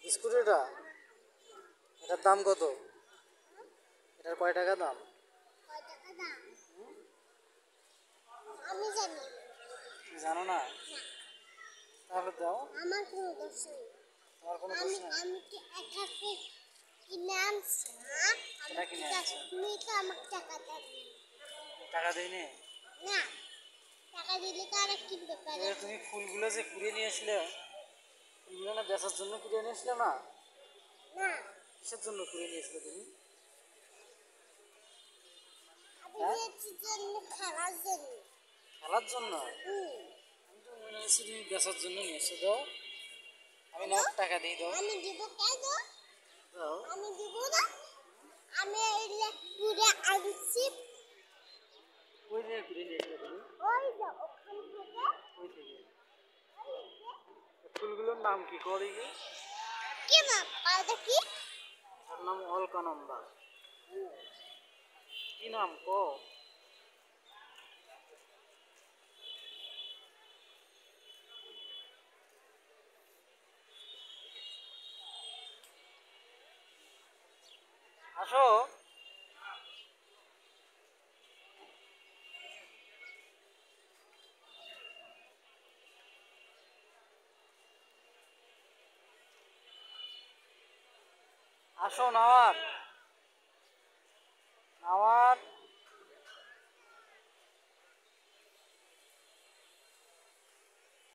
স্কুটিটা এটার দাম কত? এটার কয় টাকা দাম? কয় টাকা দাম আমি জানি তুমি জানো না? না। তাহলে দাও। আমার কোনো দোষ নেই। তোমার কোনো দোষ আমি নেই। আমি কি একাকে কিনে আনছি না? এটা আমার কিনে টাকা আনছো? তুমি তো আমাকে টাকা দেবে টাকা দেয়নি? না। টাকা দিলে তো আর কিনতে পারে না। তুমি ফুলগুলো যে কুড়িয়ে নিয়ে আসলে, ফুলগুলো না বেচার জন্য কুড়িয়ে নিয়ে আসলে না? না কিসের জন্য কুড়িয়ে নিয়ে আসলে তুমি? আমি হ্যাঁ, দিয়েছি জন্য খেলার জন্য। খেলার জন্য? হুম। আমি তো মনে হচ্ছে তুমি বেচার জন্য নিয়ে এসে দাও। আমি কেন? নাও, টাকা দিয়ে দাও। আমি দিব কেন? দাও। আমি দিব না। আমি এলে ঘুরে আনছি কই থেকে কুড়িয়ে নিয়ে আসলে তুমি? ওই যে ওখান থেকে কই থেকে? ওই যে ফুলগুলোর নাম কি কও দেখি? কি মাপ পাউডার কি? এটার নাম অলকানন্দা। কি নাম কও? আসো। আসো নাওয়ার। নাওয়ার।